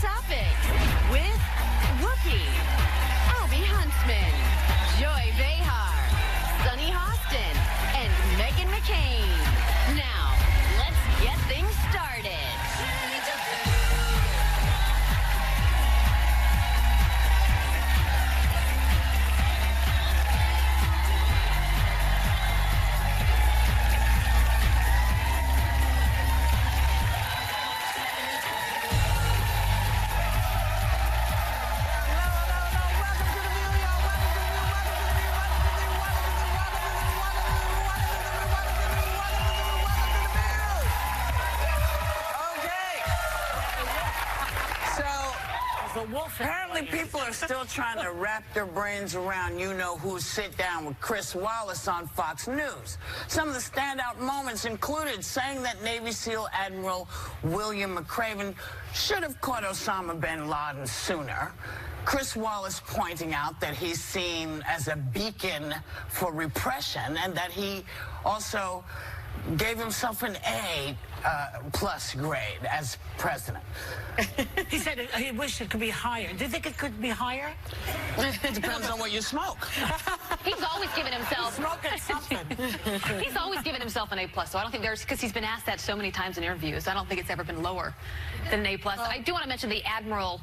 Topics with Whoopi, Abby Huntsman, Joy Behar, Sunny Hostin, and Meghan McCain. Now, let's get things started. Apparently, people are still trying to wrap their brains around you-know-who sit down with Chris Wallace on Fox News. Some of the standout moments included saying that Navy SEAL Admiral William McRaven should have caught Osama bin Laden sooner. Chris Wallace pointing out that he's seen as a beacon for repression and that he also gave himself an A+ grade as president. He said he wished it could be higher. Do you think it could be higher? It depends on what you smoke. He's always given himself. Smoking something. He's always given himself an A+. So I don't think there's, because he's been asked that so many times in interviews. I don't think it's ever been lower than an A+. I do want to mention the Admiral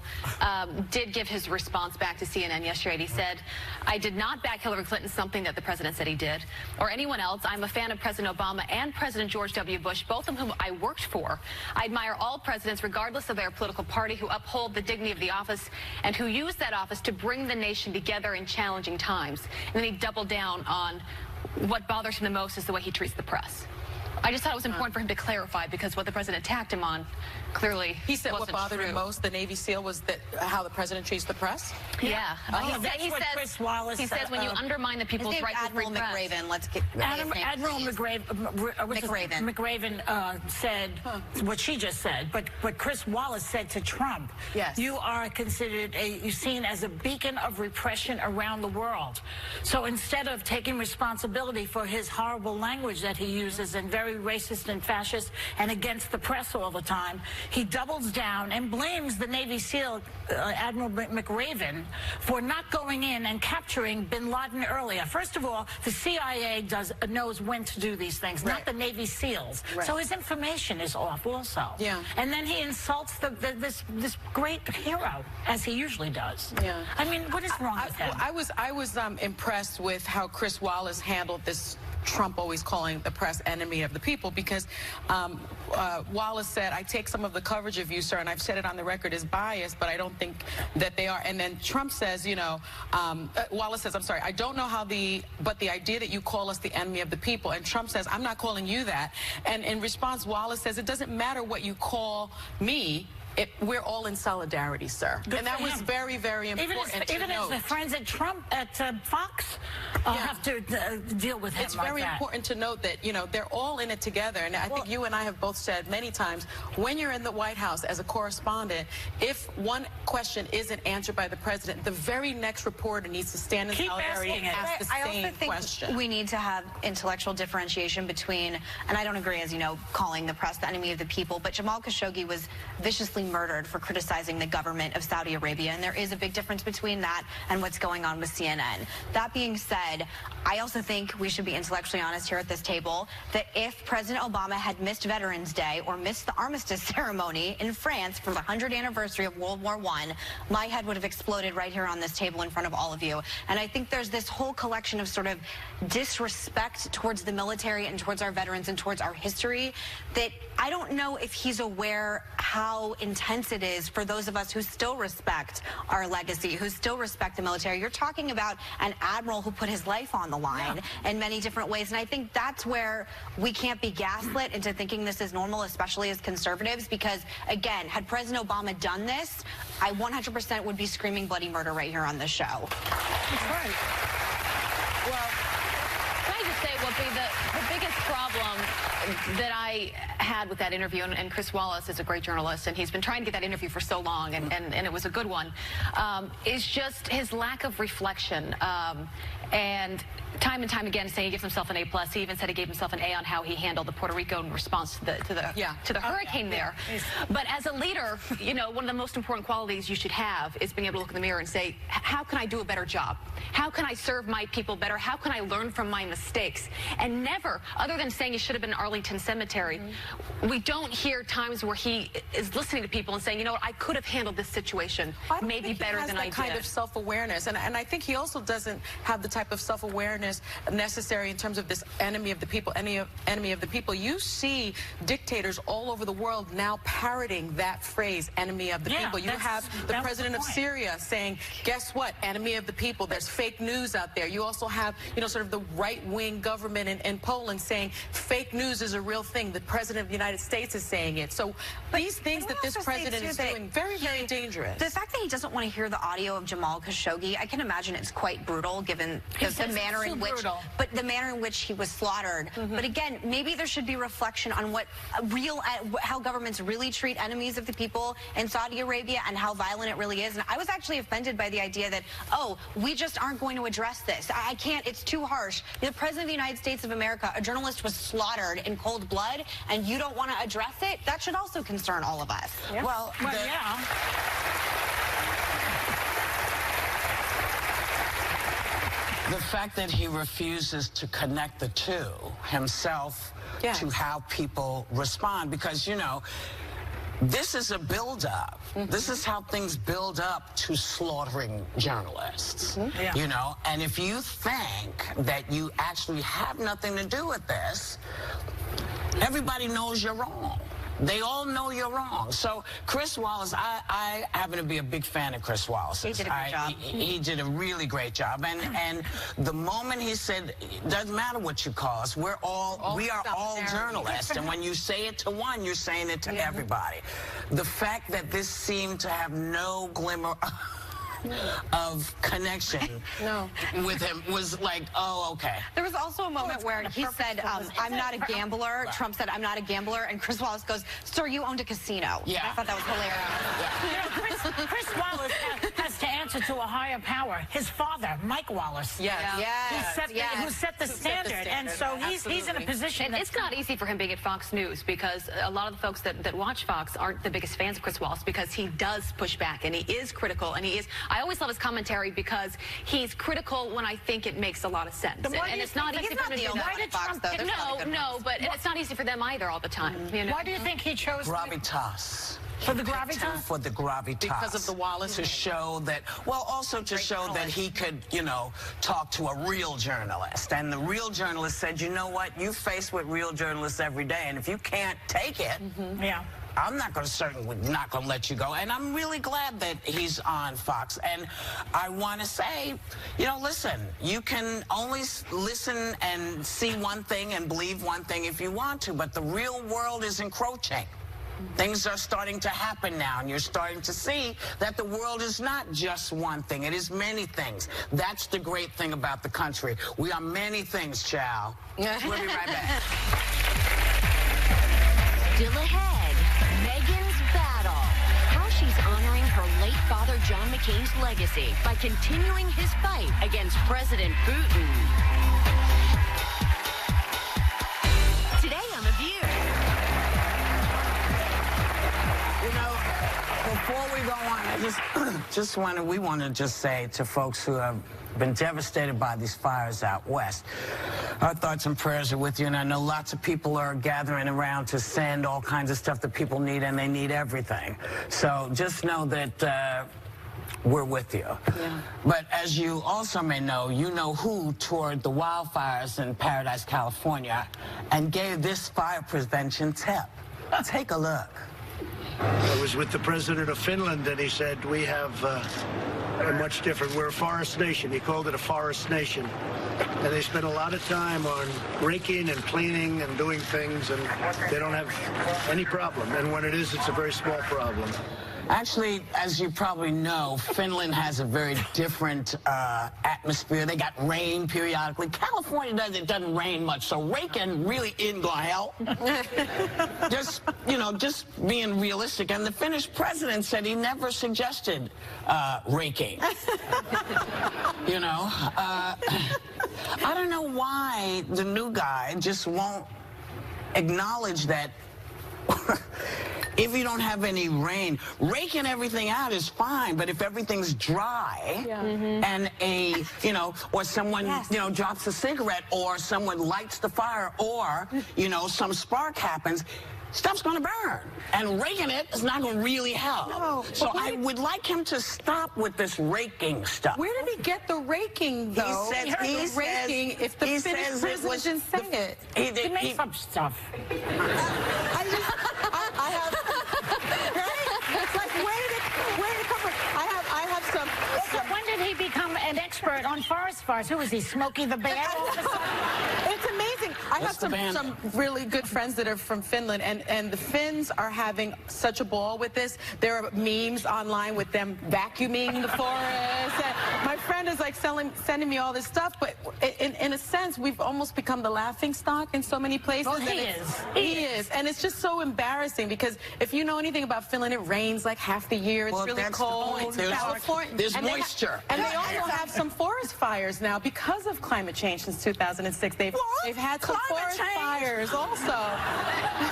did give his response back to CNN yesterday. He said, "I did not back Hillary Clinton, something that the president said he did, or anyone else. I'm a fan of President Obama and President George W. Bush, both of whom I worked for. I admire all presidents, regardless of their political party, who uphold the dignity of the office and who use that office to bring the nation together in challenging times." And then he doubled down on what bothers him the most is the way he treats the press. I just thought it was important for him to clarify, because what the president attacked him on clearly He said wasn't what bothered true. him most, the Navy SEAL, was that how the president treats the press? Yeah. That's what Chris Wallace he says when you undermine the people's right to free Admiral press. McRaven. Let's get Admiral McRaven said what she just said, but what Chris Wallace said to Trump. Yes. You are considered you're seen as a beacon of repression around the world. So instead of taking responsibility for his horrible language that he uses and very racist and fascist and against the press all the time, he doubles down and blames the Navy SEAL Admiral McRaven for not going in and capturing bin Laden earlier. First of all, the CIA knows when to do these things, not the Navy SEALs. Right. So his information is off also. Yeah. And then he insults this great hero, as he usually does. Yeah. I mean, what is wrong with him? I was impressed with how Chris Wallace handled this. Trump always calling the press enemy of the people, because Wallace said, "I take some of the coverage of you, sir, and I've said it on the record, is biased, but I don't think that they are." And then Trump says, Wallace says, "I'm sorry, I don't know how but the idea that you call us the enemy of the people." And Trump says, "I'm not calling you that." And in response, Wallace says, "It doesn't matter what you call me. We're all in solidarity, sir." And that was very, very important Even to as the note. friends at Trump at Fox have to deal with him It's like very that. important to note that, they're all in it together. And I think you and I have both said many times, when you're in the White House as a correspondent, if one question isn't answered by the president, the very next reporter needs to stand in solidarity and ask the I also same think question. we need to have intellectual differentiation between, and I don't agree, as you know, calling the press the enemy of the people, but Jamal Khashoggi was viciously murdered for criticizing the government of Saudi Arabia, and there is a big difference between that and what's going on with CNN. That being said, I also think we should be intellectually honest here at this table that if President Obama had missed Veterans Day or missed the armistice ceremony in France for the 100th anniversary of World War I, my head would have exploded right here on this table in front of all of you. And I think there's this whole collection of sort of disrespect towards the military and towards our veterans and towards our history that I don't know if he's aware how intense it is for those of us who still respect our legacy, who still respect the military. You're talking about an admiral who put his life on the line in many different ways. And I think that's where we can't be gaslit into thinking this is normal, especially as conservatives, because, again, had President Obama done this, I 100% would be screaming bloody murder right here on this show. That's right. Well, can I just say, Whoopi, the biggest problem that I had with that interview, and Chris Wallace is a great journalist, and he's been trying to get that interview for so long, and it was a good one, is just his lack of reflection. And time again saying he gives himself an A+. He even said he gave himself an A on how he handled the Puerto Rico in response to the hurricane there. But as a leader, you know, one of the most important qualities you should have is being able to look in the mirror and say, how can I do a better job? How can I serve my people better? How can I learn from my mistakes? And never, other than saying he should have been in Arlington Cemetery, we don't hear times where he is listening to people and saying, you know what, I could have handled this situation maybe better than I did. Kind of self-awareness, and I think he also doesn't have the type of self-awareness necessary in terms of this enemy of the people, enemy of the people. You see dictators all over the world now parroting that phrase, enemy of the people. You have the president of Syria saying, guess what, enemy of the people. There's fake news out there. You also have, you know, sort of the right-wing government in Poland saying fake news is a real thing. The president of the United States is saying it. So these things that this president is doing, very, very dangerous. The fact that he doesn't want to hear the audio of Jamal Khashoggi, I can imagine it's quite brutal given the manner in which, the manner in which he was slaughtered. But again, maybe there should be reflection on what how governments really treat enemies of the people in Saudi Arabia and how violent it really is. And I was actually offended by the idea that, oh, we just aren't going to address this. I can't, it's too harsh. The president of the United States of America, a journalist was slaughtered in cold blood, and you don't want to address it? That should also concern all of us. Yeah. Well, yeah. The fact that he refuses to connect the two himself to how people respond, because, you know, this is a build-up. This is how things build up to slaughtering journalists, you know? And if you think that you actually have nothing to do with this, everybody knows you're wrong. They all know you're wrong. So Chris Wallace, I happen to be a big fan of Chris Wallace. He did a great job. He did a really great job. And the moment he said, it doesn't matter what you call us, we are all journalists. And when you say it to one, you're saying it to everybody. The fact that this seemed to have no glimmer of connection with him was like, oh, okay. There was also a moment where he said, I'm not a gambler. Trump said, I'm not a gambler. And Chris Wallace goes, sir, you owned a casino. Yeah. I thought that was hilarious. You know, Chris Wallace has to answer to a higher power. His father, Mike Wallace. Who set the standard. And so he's in a position. It's not easy for him being at Fox News, because a lot of the folks that watch Fox aren't the biggest fans of Chris Wallace, because he does push back and he is critical, and he is. I always love his commentary because he's critical when I think it makes a lot of sense. And it's not easy for him to do that. No, but it's not easy for them either all the time. You know? Why do you think he chose gravitas? For the gravitas? For the gravitas. Because of the Wallace. To show that, well, also to show that he could, you know, talk to a real journalist. And the real journalist said, you know what, you face with real journalists every day, and if you can't take it, I'm not going to certainly not going to let you go. And I'm really glad that he's on Fox. And I want to say, you know, listen, you can only listen and see one thing and believe one thing if you want to, but the real world is encroaching. Things are starting to happen now, and you're starting to see that the world is not just one thing. It is many things. That's the great thing about the country. We are many things, child. We'll be right back. Still ahead, Meghan's battle. How she's honoring her late father John McCain's legacy by continuing his fight against President Putin. Today on The View. You know, before we go on, we want to just say to folks who have been devastated by these fires out west, our thoughts and prayers are with you, and I know lots of people are gathering around to send all kinds of stuff that people need, and they need everything. So just know that we're with you. But as you also may know, you know who toured the wildfires in Paradise, California, and gave this fire prevention tip. Take a look. I was with the president of Finland, and he said, we have a much different, we're a forest nation. He called it a forest nation. And they spend a lot of time on raking and cleaning and doing things, and they don't have any problem. And when it is, it's a very small problem. Actually, as you probably know, Finland has a very different atmosphere. They got rain periodically. California doesn't rain much, so raking really isn't gonna help. Just, you know, just being realistic. And the Finnish president said he never suggested raking. You know, I don't know why the new guy just won't acknowledge that. If you don't have any rain, raking everything out is fine, but if everything's dry and you know, or someone, you know, drops a cigarette or someone lights the fire or, you know, some spark happens, stuff's going to burn. And raking it is not going to really help. No, so I would like him to stop with this raking stuff. Where did he get the raking, though? He says, raking if the Finnish president didn't say it. He made some stuff. I have, right? It's like, where did it come from? I have some. When did he become an expert on forest fires? Who is he, Smokey the Bear? It's amazing. I have some really good friends that are from Finland, and the Finns are having such a ball with this. There are memes online with them vacuuming the forest. And my friend is like sending me all this stuff, but in a sense, we've almost become the laughing stock in so many places. Well, he is. And it's just so embarrassing because if you know anything about Finland, it rains like half the year. It's really cold. There's moisture. And they also have some forest fires now because of climate change since 2006. They've had some forest fires also.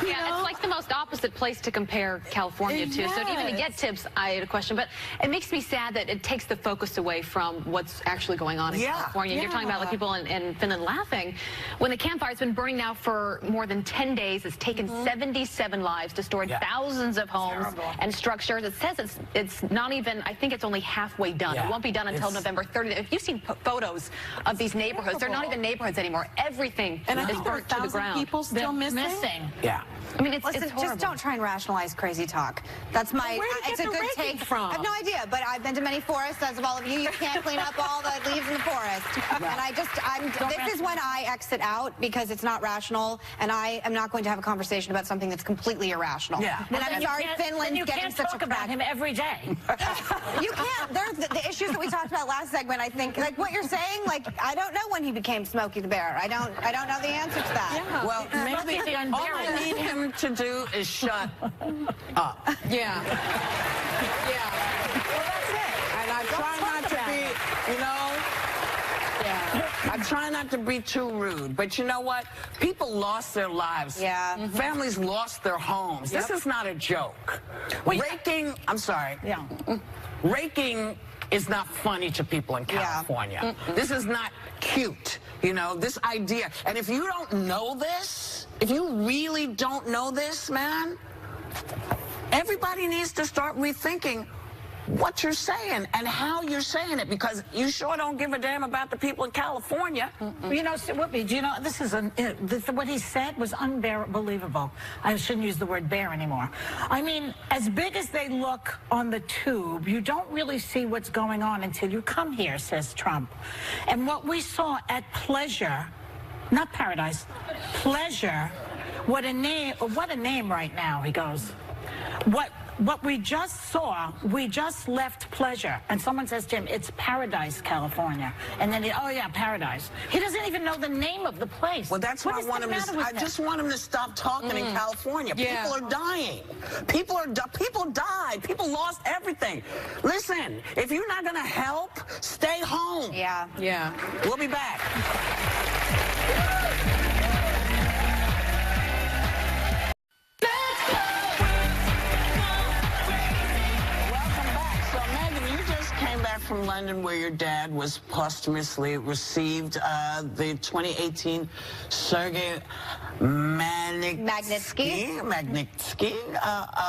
Yeah, it's like the most opposite place to compare California to. So even to get tips, I had a question. But it makes me sad that it takes the focus away from what's actually going on in California. You're talking about like people in Finland laughing. When the campfire's been burning now for more than 10 days, it's taken 77 lives, destroyed thousands of homes and structures. It says it's not even, I think it's only halfway done. It won't be done until November 30th. If you've seen photos of these neighborhoods, they're not even neighborhoods anymore. Everything is burnt to the ground. People still missing. Yeah. I mean, it's horrible. Just don't try and rationalize crazy talk. That's my. It's a good take from. I have no idea, but I've been to many forests, as of all of you. You can't clean up all the leaves in the forest. And this is when I exit out because it's not rational, and I am not going to have a conversation about something that's completely irrational. Yeah. And I'm sorry, Finland's getting such a talk about him every day. You can't. There's the issues that we talked about last segment. I think, like what you're saying, like I don't know when he became Smokey the Bear. I don't know the answer to that. Yeah. Well, maybe all I need him to do is shut up. Yeah. Yeah. Well, that's it. And I try not to be, you know, I try not to be too rude. But you know what? People lost their lives. Yeah. Families lost their homes. This is not a joke. Raking, I'm sorry. Yeah. Raking is not funny to people in California. This is not cute, you know, this idea. And if you don't know this, if you really don't know this, man, everybody needs to start rethinking what you're saying and how you're saying it, because you sure don't give a damn about the people in California. You know, Whoopi, do you know, this is what he said was unbelievable. I shouldn't use the word bear anymore. I mean, as big as they look on the tube, you don't really see what's going on until you come here, says Trump. And what we saw at Pleasure, not Paradise, Pleasure, what a name right now, he goes. What we just saw, we just left Pleasure. And someone says to him, it's Paradise, California. And then, oh yeah, Paradise. He doesn't even know the name of the place. Well, that's why I just want him to stop talking in California. Yeah. People are dying. People died. People lost everything. Listen, if you're not going to help, stay home. Yeah. Yeah. We'll be back. From London, where your dad was posthumously received the 2018 Sergei Magnitsky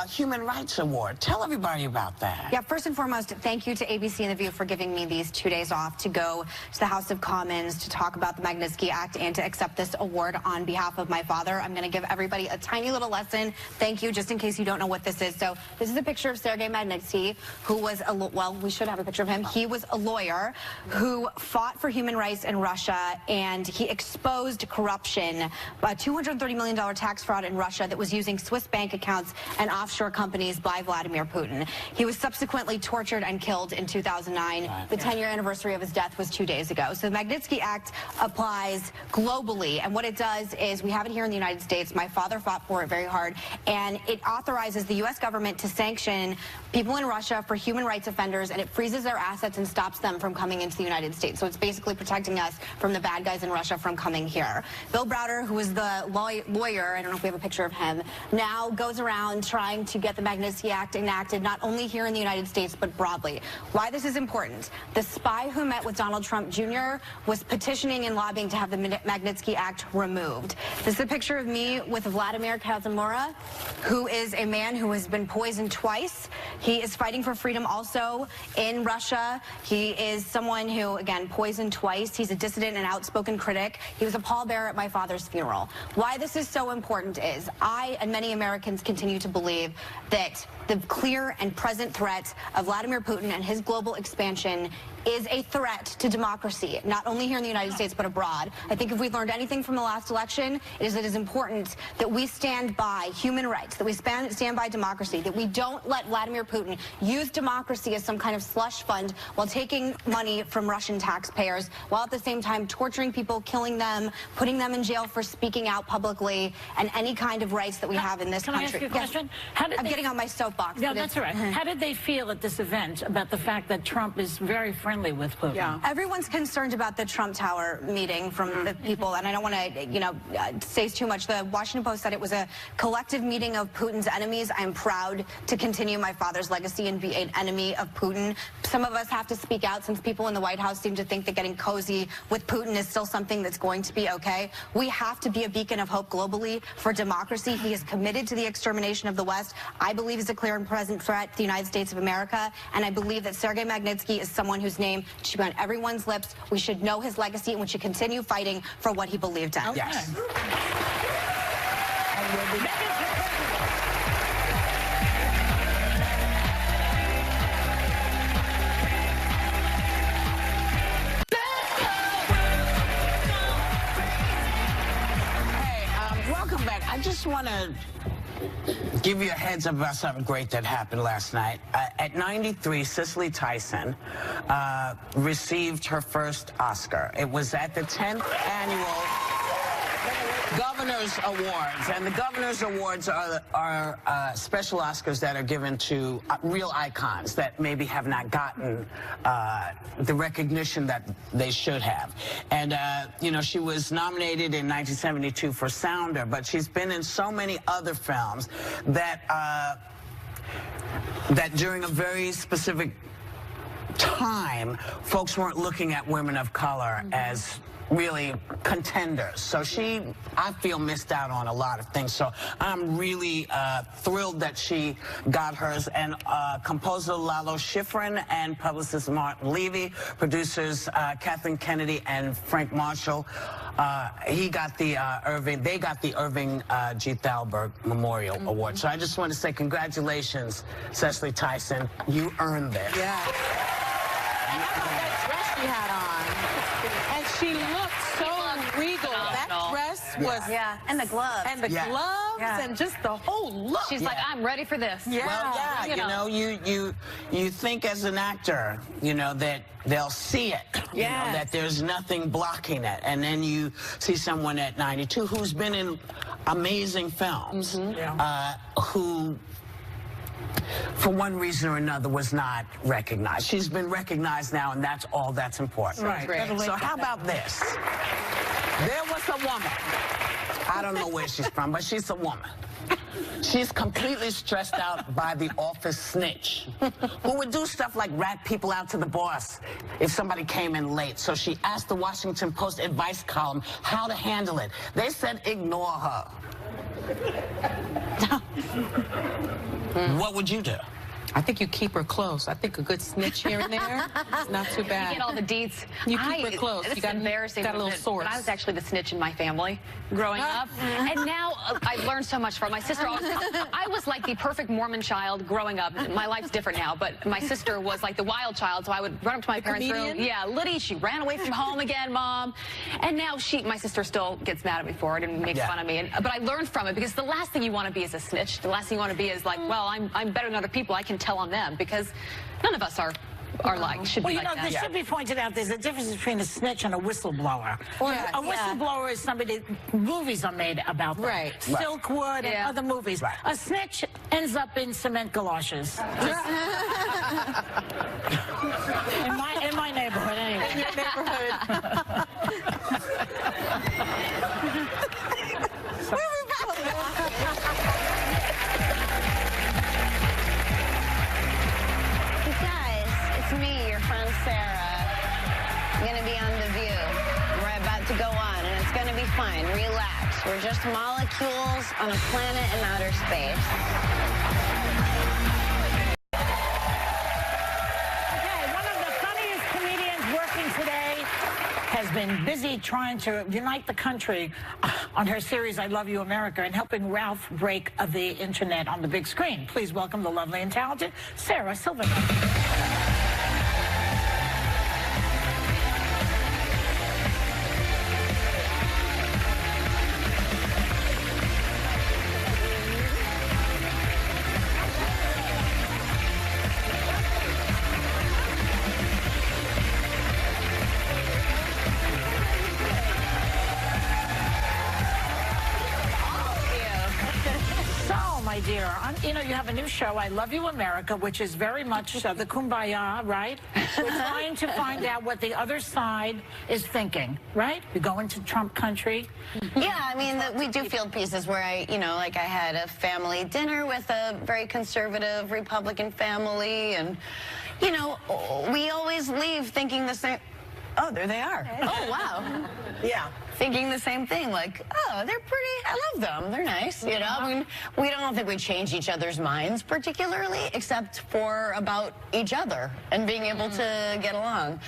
Human Rights Award. Tell everybody about that. Yeah, first and foremost, thank you to ABC and The View for giving me these 2 days off to go to the House of Commons to talk about the Magnitsky Act and to accept this award on behalf of my father. I'm going to give everybody a tiny little lesson. Thank you, just in case you don't know what this is. So this is a picture of Sergei Magnitsky, who was, well, we should have a picture of him. He was a lawyer who fought for human rights in Russia, and he exposed corruption. $230 million tax fraud in Russia that was using Swiss bank accounts and offshore companies by Vladimir Putin. He was subsequently tortured and killed in 2009. The 10-year anniversary of his death was 2 days ago. So the Magnitsky Act applies globally, and what it does is, we have it here in the United States. My father fought for it very hard, and it authorizes the U.S. government to sanction people in Russia for human rights offenders, and it freezes their assets and stops them from coming into the United States. So it's basically protecting us from the bad guys in Russia from coming here. Bill Browder, who was the lawyer, I don't know if we have a picture of him, now goes around trying to get the Magnitsky Act enacted not only here in the United States but broadly. Why this is important: the spy who met with Donald Trump Jr. was petitioning and lobbying to have the Magnitsky Act removed. This is a picture of me with Vladimir Kazimura, who is a man who has been poisoned twice. He is fighting for freedom also in Russia. He is someone who, again, poisoned twice. He's a dissident and outspoken critic. He was a pallbearer at my father's funeral. Why this is so important is I and many Americans continue to believe that the clear and present threat of Vladimir Putin and his global expansion is a threat to democracy, not only here in the United States but abroad. I think if we've learned anything from the last election, it is important that we stand by human rights, that we stand by democracy, that we don't let Vladimir Putin use democracy as some kind of slush fund while taking money from Russian taxpayers, while at the same time torturing people, killing them, putting them in jail for speaking out publicly, and any kind of rights that we have in this country. Can I ask you a question? I'm getting on my soapbox. No, that's all right. How did they feel at this event about the fact that Trump is very friendly with Putin? Yeah. Everyone's concerned about the Trump Tower meeting from the people, and I don't want to, say too much. The Washington Post said it was a collective meeting of Putin's enemies. I'm proud to continue my father's legacy and be an enemy of Putin. Some of us have to speak out, since people in the White House seem to think that getting cozy with Putin is still something that's going to be okay. We have to be a beacon of hope globally for democracy. He is committed to the extermination of the West. I believe is a clear and present threat to the United States of America, and I believe that Sergei Magnitsky is someone whose name should be on everyone's lips. We should know his legacy, and we should continue fighting for what he believed in. Okay. Yes. And we'll be back. Welcome back. I just want to give you a heads up about something great that happened last night. At 93, Cicely Tyson received her first Oscar. It was at the 10th annual Governor's Awards, and the Governor's Awards are special Oscars that are given to real icons that maybe have not gotten the recognition that they should have. And, she was nominated in 1972 for Sounder, but she's been in so many other films that, that during a very specific time, folks weren't looking at women of color as really contenders. So I feel, missed out on a lot of things. So I'm really thrilled that she got hers. And composer Lalo Schifrin and publicist Martin Levy, producers Kathleen Kennedy and Frank Marshall, they got the Irving G. Thalberg Memorial Award. So I just want to say congratulations, Cicely Tyson. You earned this. Yeah. And I love that dress she had on. And she looked so regal. That dress was... Yeah, and the gloves. And the gloves and just the whole look. She's like, I'm ready for this. Yeah. Well, you think as an actor, that they'll see it, that there's nothing blocking it. And then you see someone at 92 who's been in amazing films, who, for one reason or another, was not recognized. She's been recognized now, and that's all that's important. Right. So how about this? There was a woman. I don't know where she's from, but she's a woman. She's completely stressed out by the office snitch, who would do stuff like rat people out to the boss if somebody came in late. So she asked the Washington Post advice column how to handle it. They said, ignore her. What would you do? I think you keep her close. I think a good snitch here and there is not too bad. You get all the deets. You keep her close. It's embarrassing. Got a little source. But I was actually the snitch in my family growing up. And now I've learned so much from my sister. I was like the perfect Mormon child growing up. My life's different now, but my sister was like the wild child, so I would run up to my parents' room. Yeah, Liddy, she ran away from home again, Mom. And now my sister still gets mad at me for it and makes fun of me. But I learned from it, because the last thing you want to be is a snitch. The last thing you want to be is like, well, I'm better than other people. I can tell on them, because none of us are like, should be like that. Well, this should be pointed out, there's a difference between a snitch and a whistleblower. A whistleblower is somebody, movies are made about them. Right. Silkwood and other movies. Right. A snitch ends up in cement galoshes. in my neighborhood, anyway. In your neighborhood. Me, your friend Sarah. I'm going to be on The View. We're about to go on, and it's going to be fine. Relax. We're just molecules on a planet in outer space. Okay, one of the funniest comedians working today has been busy trying to unite the country on her series, I Love You, America, and helping Ralph break the internet on the big screen. Please welcome the lovely and talented Sarah Silverman. My dear, you know, you have a new show, I Love You, America, which is very much the kumbaya, right? We're trying to find out what the other side is thinking, right? We go into Trump country. Yeah, I mean, we do field pieces where I had a family dinner with a very conservative Republican family, and, you know, we always leave thinking the same. Oh, there they are. Oh, wow. Yeah. Thinking the same thing, like, oh, they're pretty, I love them, they're nice, you know? I mean, we don't think we change each other's minds particularly, except for about each other and being able to get along.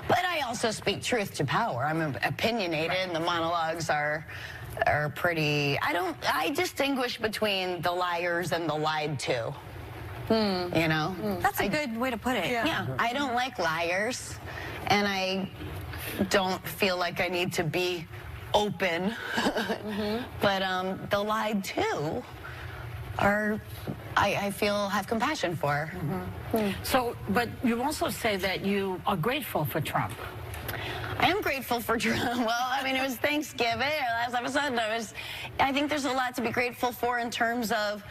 But I also speak truth to power. I'm opinionated, and the monologues are pretty, I distinguish between the liars and the lied to, you know? That's a good way to put it. Yeah, I don't like liars, and I don't feel like I need to be open, but the lied to I feel have compassion for. So, but you also say that you are grateful for Trump. I am grateful for Trump. Well, I mean, it was Thanksgiving, our last episode, I think there's a lot to be grateful for in terms of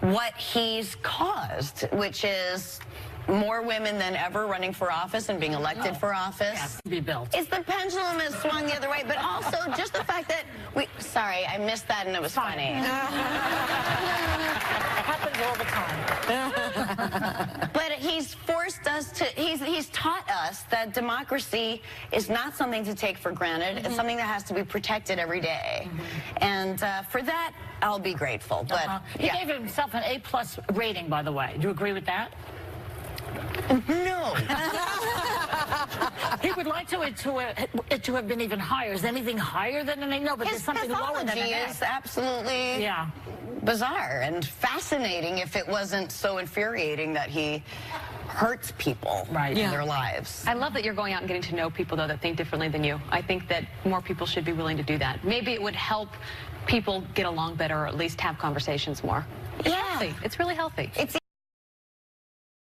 what he's caused, which is more women than ever running for office and being elected for office. Has to be built. It's the pendulum has swung the other way, but also just the fact that sorry, I missed that and it was funny. It happens all the time. But he's forced us to, he's taught us that democracy is not something to take for granted. It's something that has to be protected every day. And for that, I'll be grateful. But he gave himself an A+ rating, by the way. Do you agree with that? No. He would like it to have been even higher. Is anything higher than an A? No, but there's something lower than an A. His is absolutely bizarre and fascinating if it wasn't so infuriating that he hurts people in their lives. I love that you're going out and getting to know people, though, that think differently than you. I think that more people should be willing to do that. Maybe it would help people get along better, or at least have conversations more. It's healthy. It's really healthy.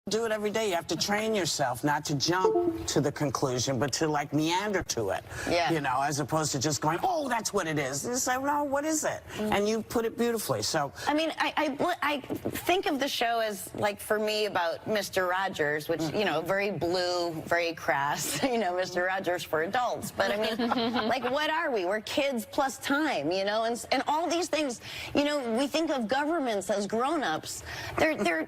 Do it every day. You have to train yourself not to jump to the conclusion, but to like meander to it. Yeah. You know, as opposed to just going, oh, that's what it is. It's like, no, what is it? And you put it beautifully. So I mean, I think of the show as like, for me, about Mr. Rogers, which you know, very blue, very crass. You know, Mr. Rogers for adults. But I mean, like, what are we? We're kids plus time. You know, and all these things. You know, we think of governments as grown-ups. They're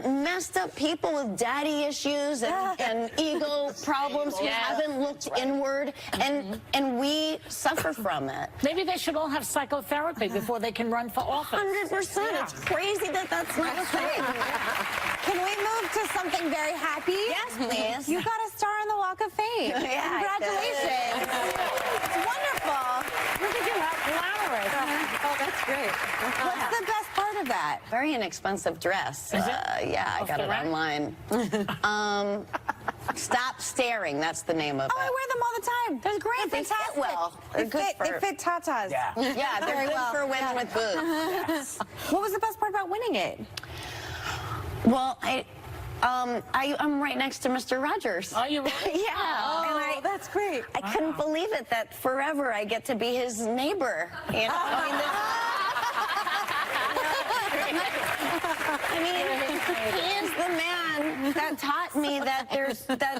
messed up people with daddy issues and ego problems who haven't looked inward, and we suffer from it. Maybe they should all have psychotherapy before they can run for office. 100%. It's crazy that that's not a thing. Can we something very happy? Yes, please. You got a star on the Walk of Fame. Yeah, Congratulations. It's wonderful. Look at you, how glamorous. Oh, that's great. What's the best part of that? Very inexpensive dress. Is it? Yeah, I got the it rack? online. Stop Staring, that's the name of it. Oh, I wear them all the time. They're great. They fit well. They're good for... They fit tatas. Yeah. Yeah, they're Very good well. for women with boobs. Yes. What was the best part about winning it? Well, I'm right next to Mr. Rogers. Are you really? Yeah. Oh, And that's great. I couldn't believe it that forever I get to be his neighbor. You know? I mean, he is the man that taught me that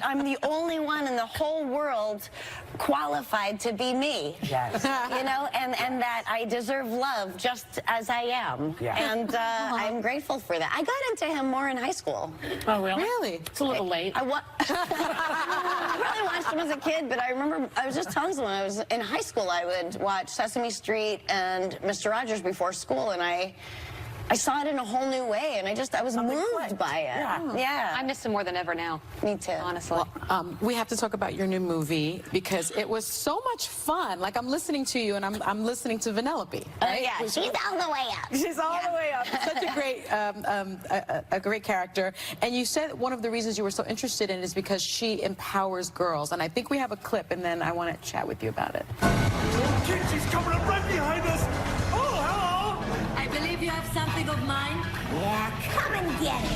I'm the only one in the whole world qualified to be me. Yes. You know, and that I deserve love just as I am. Yeah. And I'm grateful for that. I got into him more in high school. Oh, really? Really? It's a little late. I really watched him as a kid, but I remember I was just telling someone I was in high school. I would watch Sesame Street and Mr. Rogers before school, and I saw it in a whole new way, and I was moved by it. Yeah. I miss him more than ever now. Me too. Honestly. We have to talk about your new movie because it was so much fun. Like, I'm listening to you and I'm listening to Vanellope. Right? Yeah, she's all the way up. She's all the way up. Such a great, a great character. And you said one of the reasons you were so interested in it is because she empowers girls. And I think we have a clip, and then I want to chat with you about it. Kid, she's coming up right behind us. Oh, hello. I believe you have something of mine. Yeah, come and get it.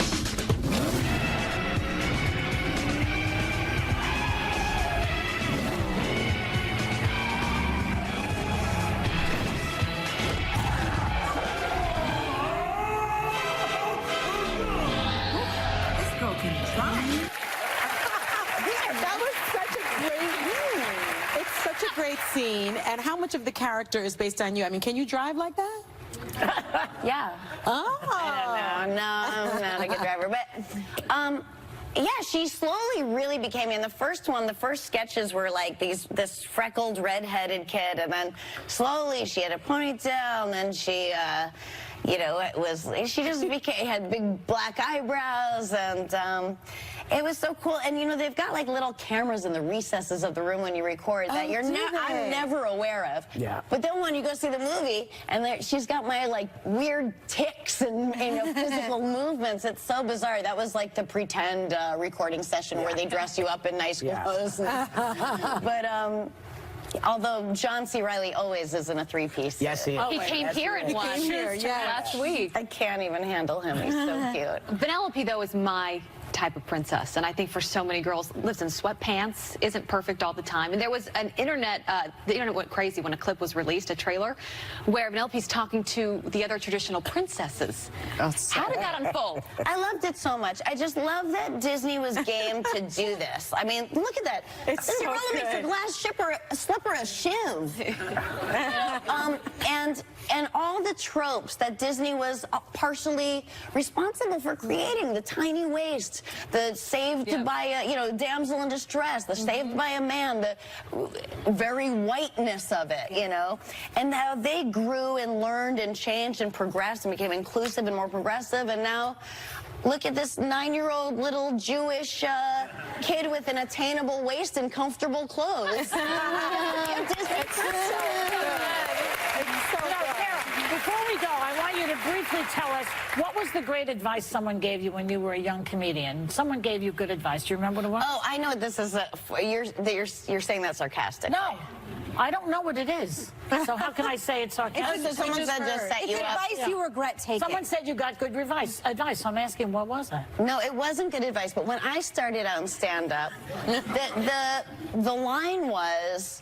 This girl can fly. That was such a great, it's such a great scene. And how much of the character is based on you? I mean, can you drive like that? Yeah. Oh. No, I'm not a good driver, but yeah, she slowly really became, in the first one, the first sketches were like this freckled, red-headed kid, and then slowly she had a ponytail, and then she, you know, she just had big black eyebrows, and it was so cool. And you know, they've got like little cameras in the recesses of the room when you record that I'm never aware of. Yeah. But then when you go see the movie, and she's got my like weird tics and physical movements, it's so bizarre. That was like the pretend recording session where they dress you up in nice clothes. But although John C. Reilly always is in a three-piece. Yes, he is. He came here in one last week. I can't even handle him. He's so cute. Vanellope, though, is my type of princess, and I think for so many girls, lives in sweatpants, isn't perfect all the time. And there was an internet, the internet went crazy when a clip was released, a trailer, where Vanellope's talking to the other traditional princesses. How did that unfold? I loved it so much. I just love that Disney was game to do this. I mean, look at that. It's Cinderella so makes a good. glass slipper a shiv. And all the tropes that Disney was partially responsible for creating, the tiny waist, the saved by a, damsel in distress, the saved by a man, the very whiteness of it, and how they grew and learned and changed and progressed and became inclusive and more progressive. And now look at this 9-year-old little Jewish kid with an attainable waist and comfortable clothes. Before we go, I want you to briefly tell us, what was the great advice someone gave you when you were a young comedian? Someone gave you good advice. Do you remember what it was? Oh, I know what this is. You're saying that sarcastic. No. I don't know what it is. So how can I say it's sarcastic? So someone said just set you It's up. advice you regret taking. Someone said you got good advice. So I'm asking, what was that? No, it wasn't good advice. But when I started out in stand-up, the line was,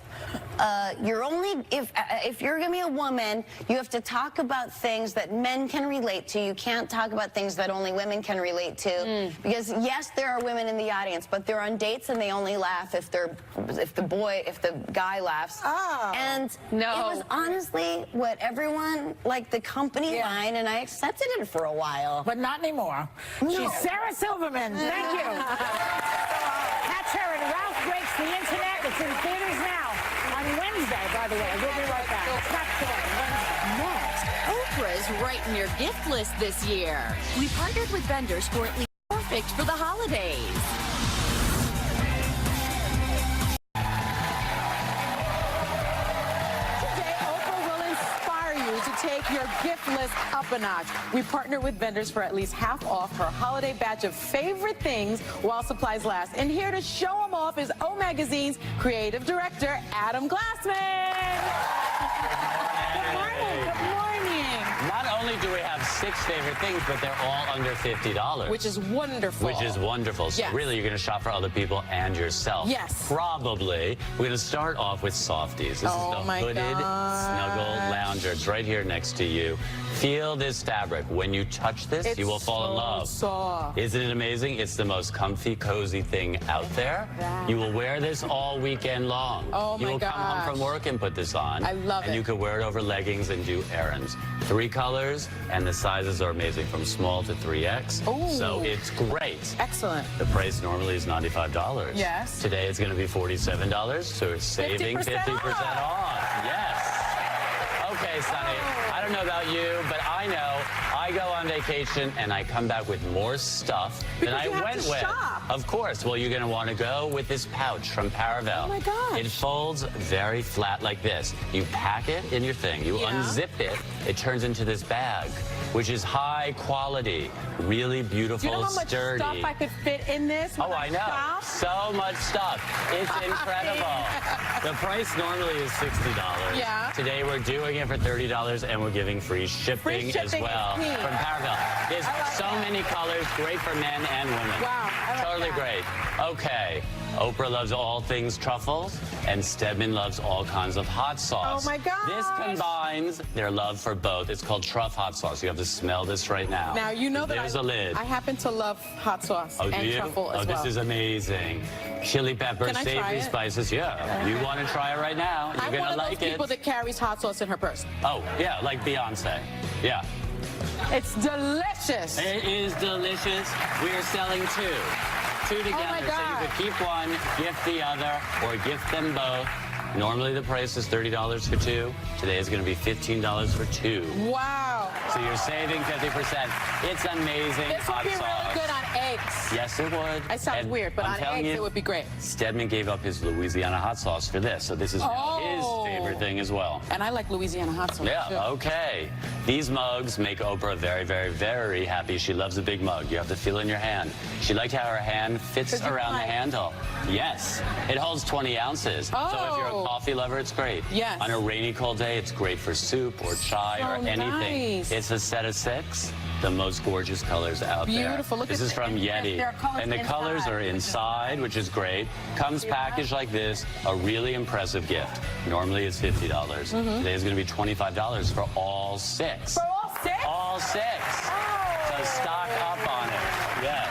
you're only if you're gonna be a woman, you have to talk about things that men can relate to. You can't talk about things that only women can relate to. Because yes, there are women in the audience, but they're on dates and they only laugh if the guy laughs. Oh. And it was honestly what everyone, like the company line, and I accepted it for a while. But not anymore. No. She's Sarah Silverman. Thank you. That's her and Ralph Breaks the Internet. It's in theaters now. On Wednesday, by the way. We'll be right back. It's not today. Next, Oprah's right in your gift list this year. We partnered with vendors for at least 4 perfect for the holidays. Take your gift list up a notch. We partner with vendors for at least half off her holiday batch of favorite things while supplies last. And here to show them off is O Magazine's creative director, Adam Glassman. Good morning. Good morning. Not only do we have 6 favorite things, but they're all under $50. Which is wonderful. Which is wonderful. So yes. Really, you're going to shop for other people and yourself. Yes. Probably. We're going to start off with softies. This is the hooded snuggle lounger. It's right here next to you. Feel this fabric. When you touch this, you will fall in love. Soft. Isn't it amazing? It's the most comfy, cozy thing out there. You will wear this all weekend long. Oh you my will come home from work and put this on. I love it. And you could wear it over leggings and do errands. 3 colors, and the sizes are amazing from small to 3X. Ooh. So it's great. Excellent. The price normally is $95. Yes. Today it's going to be $47, so it's saving 50% off. Yes. Okay, Sonny, I don't know about you, but I know I go on vacation and I come back with more stuff than I went with. Shop. Of course. Well, you're going to want to go with this pouch from Paravel. Oh my gosh. It folds very flat like this. You pack it in your thing. You unzip it. It turns into this bag, which is high quality, really beautiful, Do you know how much sturdy. stuff I could fit in this? Oh, I know. Shop? So much stuff. It's incredible. The price normally is $60. Yeah. Today we're doing it for $30 and we're giving free shipping as well is key. from Paravel. There's so many colors, great for men and women. Wow. I like Totally that. great. Okay. Oprah loves all things truffles, and Stedman loves all kinds of hot sauce. Oh, my gosh. This combines their love for both. It's called Truff Hot Sauce. You have to smell this right now. Now, you know that There's a lid. I happen to love hot sauce Oh, do and you? truffle as oh, well. this is amazing. Chili pepper, Can I try savory it? spices. Yeah. You want to try it right now. You're I'm going one to of like those it. people that carries hot sauce in her purse. Oh, yeah, like Beyonce. Yeah. It's delicious. It is delicious. We are selling 2. 2 together. Oh my So God. you could keep one, gift the other, or gift them both. Normally the price is $30 for 2. Today is going to be $15 for 2. Wow. So you're saving 50%. It's amazing This would hot be sauce. really good on eggs. Yes, it would. It sounds And weird, but I'm on telling eggs you, it would be great. Stedman gave up his Louisiana hot sauce for this, so this is now his favorite thing as well. And I like Louisiana hot sauce. Yeah, too. okay. These mugs make Oprah very, very, very happy. She loves a big mug. You have to feel in your hand. She liked how her hand fits around the handle. Yes. It holds 20 ounces. So if you're a coffee lover, it's great. Yes. On a rainy, cold day, it's great for soup or chai or anything. Nice. It's a set of 6. The most gorgeous colors out there. Beautiful. Look this at is from Yeti. there are colors And the colors inside, are inside, which is great. Comes packaged like this. A really impressive gift. Normally it's $50. Today is going to be $25 for all 6. For all 6? All 6. So stock up on it. Yes.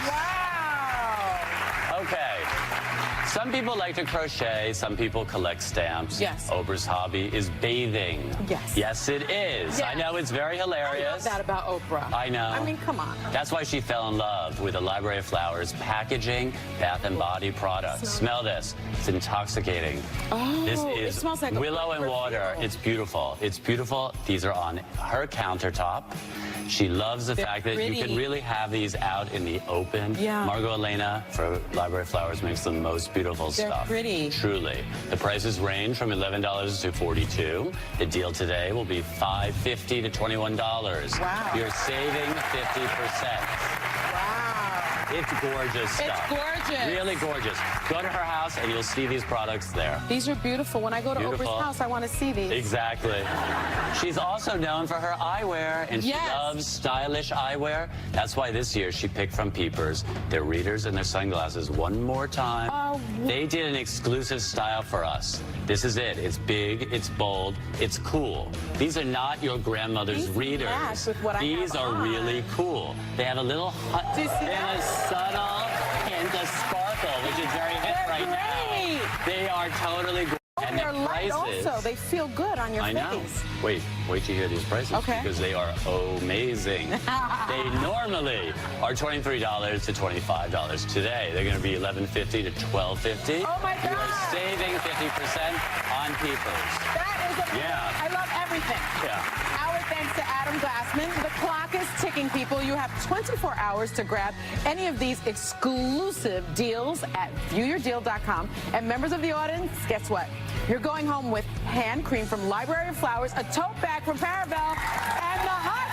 Wow. Okay. Some people like to crochet. Some people collect stamps. Yes. Oprah's hobby is bathing. Yes. Yes, it is. Yes. I know it's very hilarious. I love that about Oprah. I know. I mean, come on. That's why she fell in love with the Library of Flowers packaging Bath and Body products. Smell this. It's intoxicating. Oh, This it is smells like a willow and water. perfume. It's beautiful. It's beautiful. These are on her countertop. She loves the fact that you can pretty. really have these out in the open. Yeah. Margot Elena for Library of Flowers makes the most beautiful They're stuff. pretty. Truly. The prices range from $11 to $42. The deal today will be $5.50 to $21. Wow. You're saving 50%. Wow. It's gorgeous stuff. It's gorgeous. Really gorgeous. Go to her house and you'll see these products there. These are beautiful. When I go to Beautiful. Oprah's house, I want to see these. Exactly. She's also known for her eyewear, and she Yes. loves stylish eyewear. That's why this year she picked from Peepers their readers and their sunglasses one more time. Oh, They did an exclusive style for us. This is it. It's big, it's bold, it's cool. These are not your grandmother's These readers. match with what I These have are on. really cool. They have a little Do you see they have a subtle hint of sparkle, which is very hip They're right great. now. They are totally And they're the light prices, also. They feel good on your I know. face. Wait till you hear these prices, Okay. because they are amazing. They normally are $23 to $25. Today, they're going to be $11.50 to $12.50. Oh my You are God. saving 50% on Peepers. That is amazing. Yeah. I love everything. Yeah. Our thanks to Adam Glassman. The clock is ticking, people. You have 24 hours to grab any of these exclusive deals at viewyourdeal.com. And members of the audience, guess what? You're going home with hand cream from Library of Flowers, a tote bag from Paravel, and the high